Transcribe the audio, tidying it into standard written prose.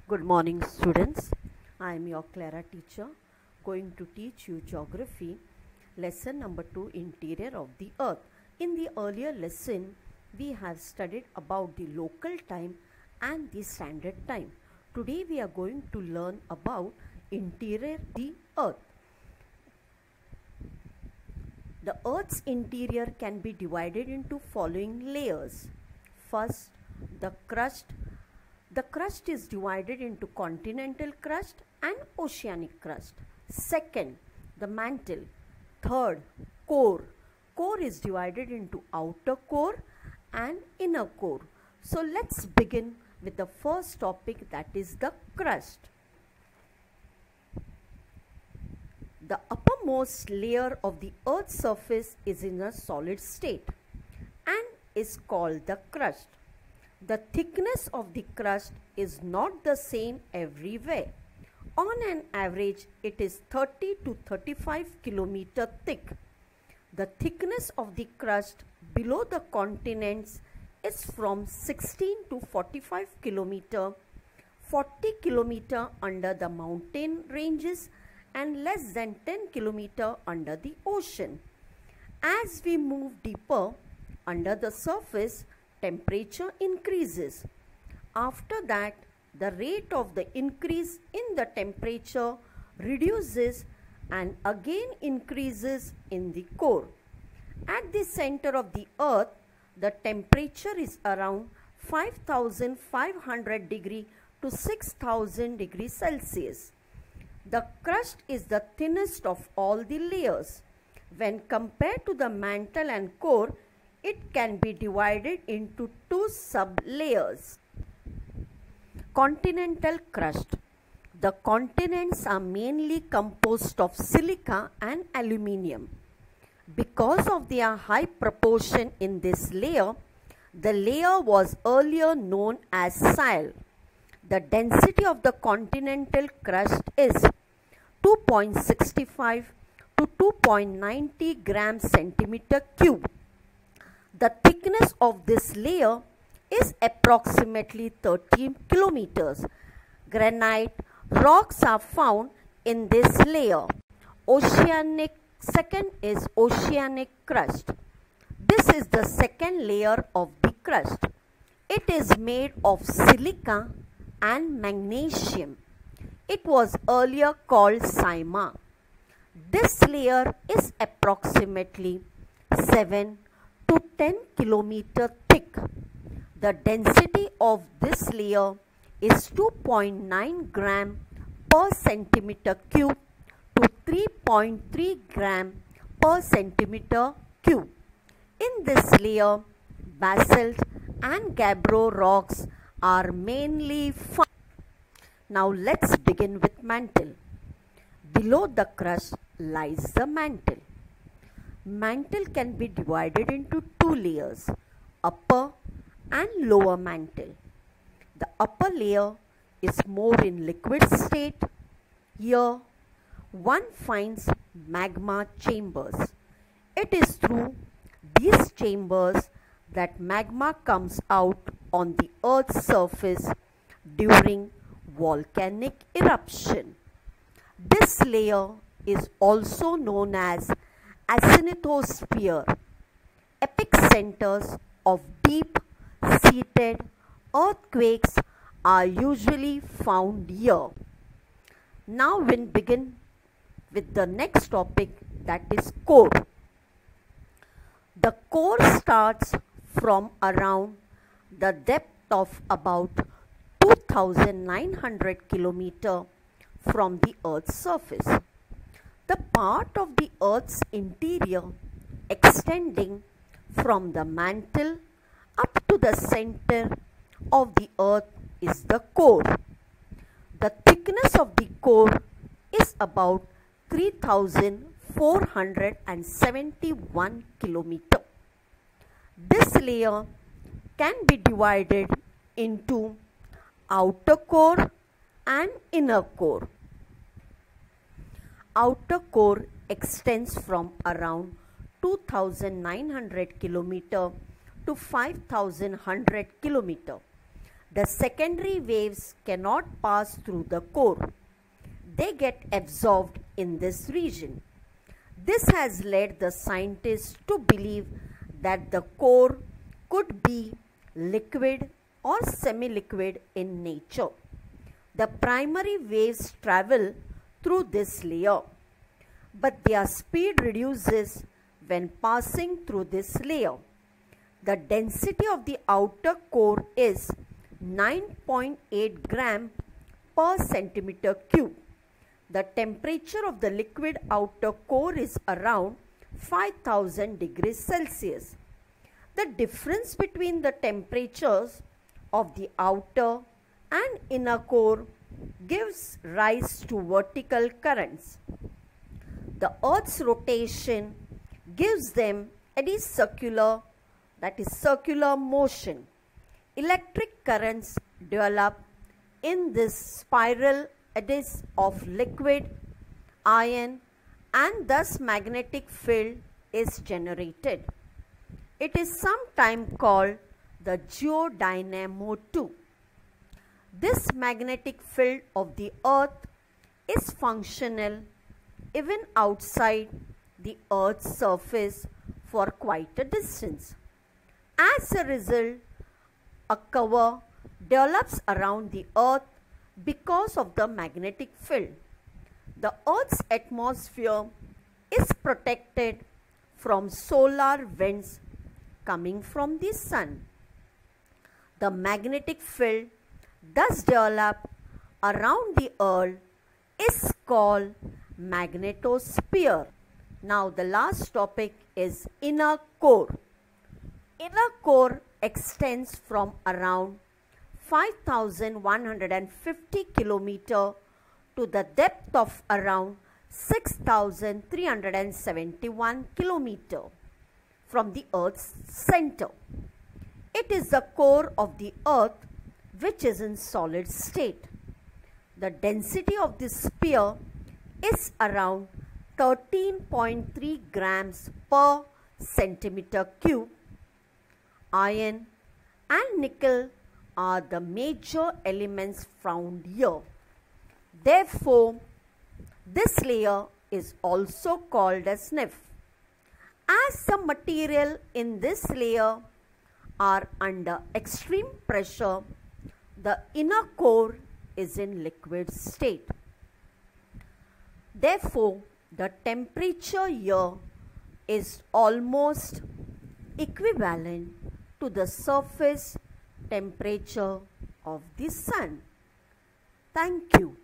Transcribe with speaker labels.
Speaker 1: Good morning, students. I am your Clara teacher going to teach you geography lesson number 2, interior of the earth. In the earlier lesson we have studied about the local time and the standard time. Today we are going to learn about interior of the earth. The earth's interior can be divided into following layers. First, the crust. The crust is divided into continental crust and oceanic crust. Second, the mantle. Third, core. Core is divided into outer core and inner core. So let's begin with the first topic, that is the crust. The uppermost layer of the earth's surface is in a solid state and is called the crust. The thickness of the crust is not the same everywhere. On an average, it is 30 to 35 km thick. The thickness of the crust below the continents is from 16 to 45 km, 40 km under the mountain ranges and less than 10 km under the ocean. As we move deeper under the surface, temperature increases. After that, the rate of the increase in the temperature reduces and again increases in the core. At the center of the earth, the temperature is around 5500 degree to 6000 degrees Celsius. The crust is the thinnest of all the layers. When compared to the mantle and core, it can be divided into two sub-layers. Continental crust. The continents are mainly composed of silica and aluminium. Because of their high proportion in this layer, the layer was earlier known as shale. The density of the continental crust is 2.65 to 2.90 grams centimeter cube. The thickness of this layer is approximately 30 kilometers. Granite rocks are found in this layer. Second is oceanic crust. This is the second layer of the crust. It is made of silica and magnesium. It was earlier called Sima. This layer is approximately 7 to 10 km thick. The density of this layer is 2.9 gram per centimeter cube to 3.3 gram per centimeter cube. In this layer, basalt and gabbro rocks are mainly found. Now let's begin with mantle. Below the crust lies the mantle. Mantle can be divided into two layers, upper and lower mantle. The upper layer is more in liquid state. Here one finds magma chambers. It is through these chambers that magma comes out on the earth's surface during volcanic eruption. This layer is also known as asynethosphere. Epicenters of deep-seated earthquakes are usually found here. Now we'll begin with the next topic, that is core. The core starts from around the depth of about 2900 km from the earth's surface. The part of the earth's interior extending from the mantle up to the center of the earth is the core. The thickness of the core is about 3471 km. This layer can be divided into outer core and inner core. Outer core extends from around 2900 km to 5100 km. The secondary waves cannot pass through the core. They get absorbed in this region. This has led the scientists to believe that the core could be liquid or semi-liquid in nature. The primary waves travel through this layer, but their speed reduces when passing through this layer. The density of the outer core is 9.8 gram per centimeter cube. The temperature of the liquid outer core is around 5000 degrees Celsius. The difference between the temperatures of the outer and inner core gives rise to vertical currents. The Earth's rotation gives them circular motion. Electric currents develop in this spiral eddies of liquid iron, and thus magnetic field is generated. It is sometimes called the geodynamo too. This magnetic field of the Earth is functional even outside the Earth's surface for quite a distance. As a result, a cover develops around the Earth because of the magnetic field. The Earth's atmosphere is protected from solar winds coming from the sun. The magnetic field thus developed around the Earth is called magnetosphere. Now the last topic is inner core. Inner core extends from around 5150 km to the depth of around 6371 km from the Earth's center. It is the core of the Earth which is in solid state. The density of this sphere is around 13.3 grams per centimeter cube. Iron and nickel are the major elements found here. Therefore, this layer is also called as NIF. As the material in this layer are under extreme pressure, the inner core is in liquid state. Therefore, the temperature here is almost equivalent to the surface temperature of the sun. Thank you.